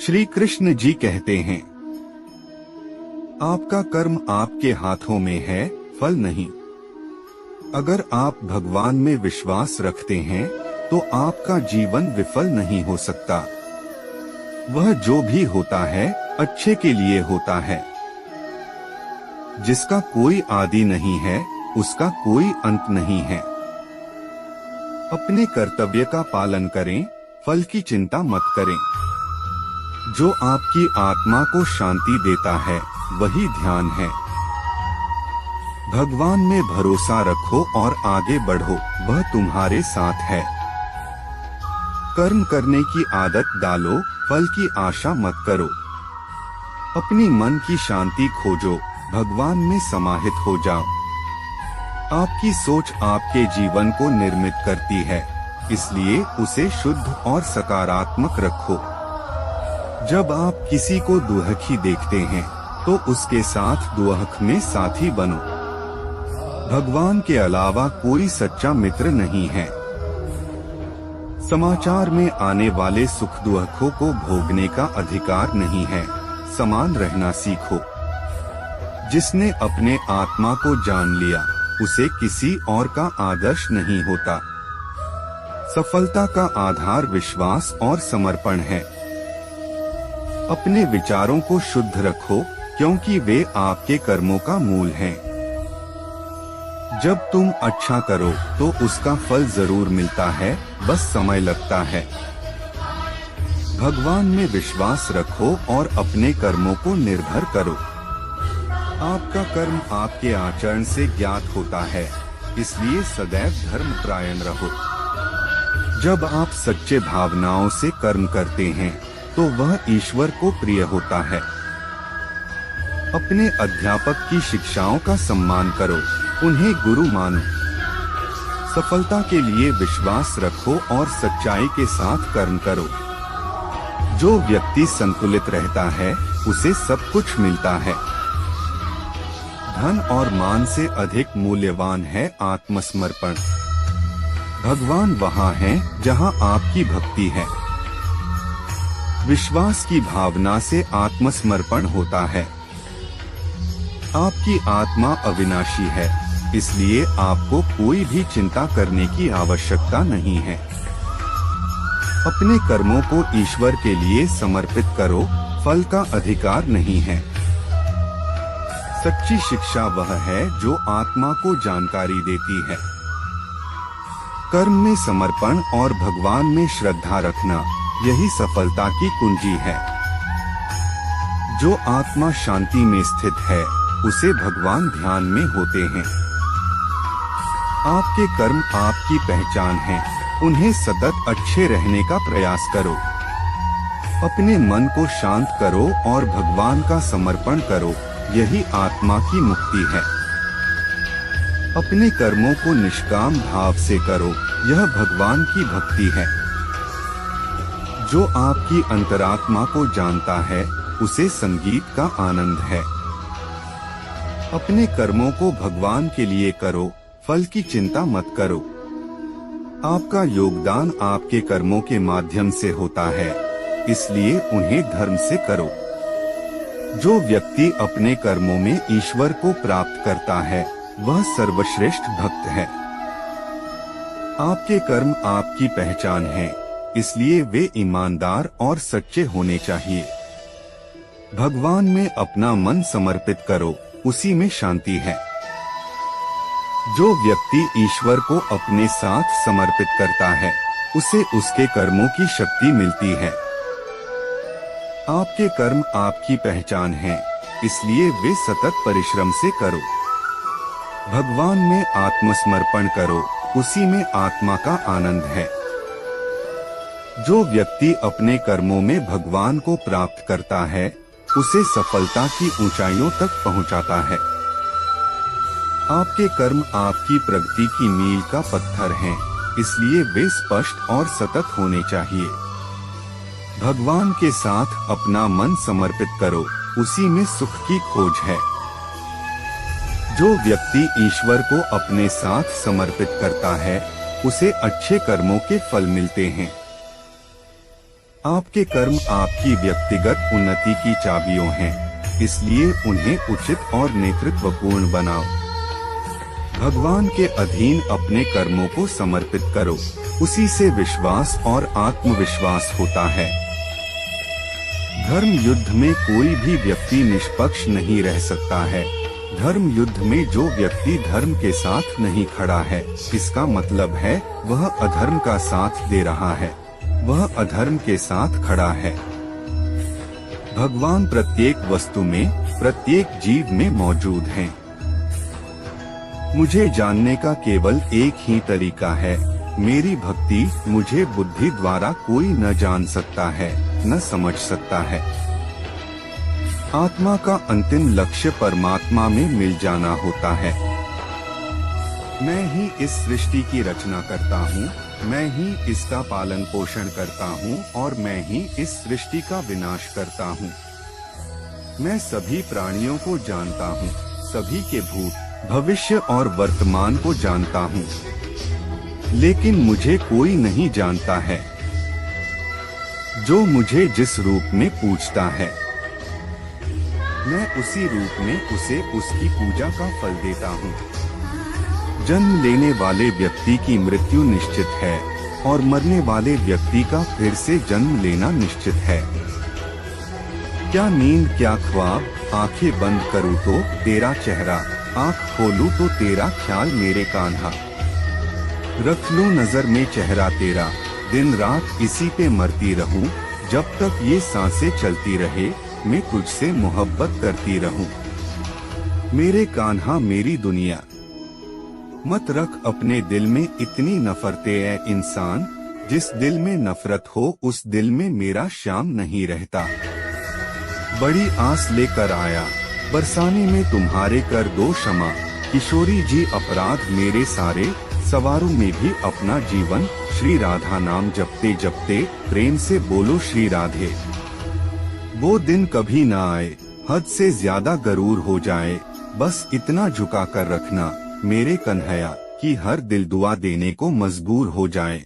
श्री कृष्ण जी कहते हैं, आपका कर्म आपके हाथों में है, फल नहीं। अगर आप भगवान में विश्वास रखते हैं तो आपका जीवन विफल नहीं हो सकता। वह जो भी होता है अच्छे के लिए होता है। जिसका कोई आदि नहीं है उसका कोई अंत नहीं है। अपने कर्तव्य का पालन करें, फल की चिंता मत करें। जो आपकी आत्मा को शांति देता है वही ध्यान है। भगवान में भरोसा रखो और आगे बढ़ो, वह तुम्हारे साथ है। कर्म करने की आदत डालो, फल की आशा मत करो। अपनी मन की शांति खोजो, भगवान में समाहित हो जाओ। आपकी सोच आपके जीवन को निर्मित करती है, इसलिए उसे शुद्ध और सकारात्मक रखो। जब आप किसी को दुखी देखते हैं तो उसके साथ दुख में साथी बनो। भगवान के अलावा कोई सच्चा मित्र नहीं है। समाचार में आने वाले सुख दुखों को भोगने का अधिकार नहीं है। समान रहना सीखो। जिसने अपने आत्मा को जान लिया उसे किसी और का आदर्श नहीं होता। सफलता का आधार विश्वास और समर्पण है। अपने विचारों को शुद्ध रखो, क्योंकि वे आपके कर्मों का मूल हैं। जब तुम अच्छा करो तो उसका फल जरूर मिलता है, बस समय लगता है। भगवान में विश्वास रखो और अपने कर्मों को निर्भर करो। आपका कर्म आपके आचरण से ज्ञात होता है, इसलिए सदैव धर्मपरायण रहो। जब आप सच्चे भावनाओं से कर्म करते हैं तो वह ईश्वर को प्रिय होता है। अपने अध्यापक की शिक्षाओं का सम्मान करो, उन्हें गुरु मानो। सफलता के लिए विश्वास रखो और सच्चाई के साथ कर्म करो। जो व्यक्ति संतुलित रहता है उसे सब कुछ मिलता है। धन और मान से अधिक मूल्यवान है आत्मसमर्पण। भगवान वहाँ है जहाँ आपकी भक्ति है। विश्वास की भावना से आत्मसमर्पण होता है। आपकी आत्मा अविनाशी है, इसलिए आपको कोई भी चिंता करने की आवश्यकता नहीं है। अपने कर्मों को ईश्वर के लिए समर्पित करो, फल का अधिकार नहीं है। सच्ची शिक्षा वह है जो आत्मा को जानकारी देती है। कर्म में समर्पण और भगवान में श्रद्धा रखना, यही सफलता की कुंजी है। जो आत्मा शांति में स्थित है उसे भगवान ध्यान में होते हैं। आपके कर्म आपकी पहचान है, उन्हें सतत अच्छे रहने का प्रयास करो। अपने मन को शांत करो और भगवान का समर्पण करो, यही आत्मा की मुक्ति है। अपने कर्मों को निष्काम भाव से करो, यह भगवान की भक्ति है। जो आपकी अंतरात्मा को जानता है उसे संगीत का आनंद है। अपने कर्मों को भगवान के लिए करो, फल की चिंता मत करो। आपका योगदान आपके कर्मों के माध्यम से होता है, इसलिए उन्हें धर्म से करो। जो व्यक्ति अपने कर्मों में ईश्वर को प्राप्त करता है वह सर्वश्रेष्ठ भक्त है। आपके कर्म आपकी पहचान है, इसलिए वे ईमानदार और सच्चे होने चाहिए। भगवान में अपना मन समर्पित करो, उसी में शांति है। जो व्यक्ति ईश्वर को अपने साथ समर्पित करता है उसे उसके कर्मों की शक्ति मिलती है। आपके कर्म आपकी पहचान है, इसलिए वे सतत परिश्रम से करो। भगवान में आत्मसमर्पण करो, उसी में आत्मा का आनंद है। जो व्यक्ति अपने कर्मों में भगवान को प्राप्त करता है उसे सफलता की ऊंचाइयों तक पहुंचाता है। आपके कर्म आपकी प्रगति की मील का पत्थर हैं, इसलिए वे स्पष्ट और सतत होने चाहिए। भगवान के साथ अपना मन समर्पित करो, उसी में सुख की खोज है। जो व्यक्ति ईश्वर को अपने साथ समर्पित करता है उसे अच्छे कर्मों के फल मिलते हैं। आपके कर्म आपकी व्यक्तिगत उन्नति की चाबियों हैं, इसलिए उन्हें उचित और नेतृत्वपूर्ण बनाओ। भगवान के अधीन अपने कर्मों को समर्पित करो, उसी से विश्वास और आत्मविश्वास होता है। धर्म युद्ध में कोई भी व्यक्ति निष्पक्ष नहीं रह सकता है। धर्म युद्ध में जो व्यक्ति धर्म के साथ नहीं खड़ा है, इसका मतलब है वह अधर्म का साथ दे रहा है, वह अधर्म के साथ खड़ा है। भगवान प्रत्येक वस्तु में, प्रत्येक जीव में मौजूद हैं। मुझे जानने का केवल एक ही तरीका है, मेरी भक्ति। मुझे बुद्धि द्वारा कोई न जान सकता है, न समझ सकता है। आत्मा का अंतिम लक्ष्य परमात्मा में मिल जाना होता है। मैं ही इस सृष्टि की रचना करता हूँ, मैं ही इसका पालन पोषण करता हूँ और मैं ही इस सृष्टि का विनाश करता हूँ। मैं सभी प्राणियों को जानता हूँ, सभी के भूत, भविष्य और वर्तमान को जानता हूँ, लेकिन मुझे कोई नहीं जानता है। जो मुझे जिस रूप में पूजता है, मैं उसी रूप में उसे उसकी पूजा का फल देता हूँ। जन्म लेने वाले व्यक्ति की मृत्यु निश्चित है और मरने वाले व्यक्ति का फिर से जन्म लेना निश्चित है। क्या नींद क्या ख्वाब, आंखें बंद करूँ तो तेरा चेहरा, आंख खोलूं तो तेरा ख्याल मेरे कान्हा। रख लूं नजर में चेहरा तेरा, दिन रात इसी पे मरती रहूं, जब तक ये सांसें चलती रहे मैं तुझसे मोहब्बत करती रहूं। मेरे कान्हा मेरी दुनिया। मत रख अपने दिल में इतनी नफरतें ऐ इंसान, जिस दिल में नफरत हो उस दिल में मेरा श्याम नहीं रहता। बड़ी आस लेकर आया, बरसाने में तुम्हारे कर दो क्षमा। किशोरी जी अपराध मेरे सारे, सवारों में भी अपना जीवन। श्री राधा नाम जपते जपते प्रेम से बोलो श्री राधे। वो दिन कभी ना आए, हद से ज्यादा गरूर हो जाए, बस इतना झुका कर रखना मेरे कन्हैया, कि हर दिल दुआ देने को मजबूर हो जाए।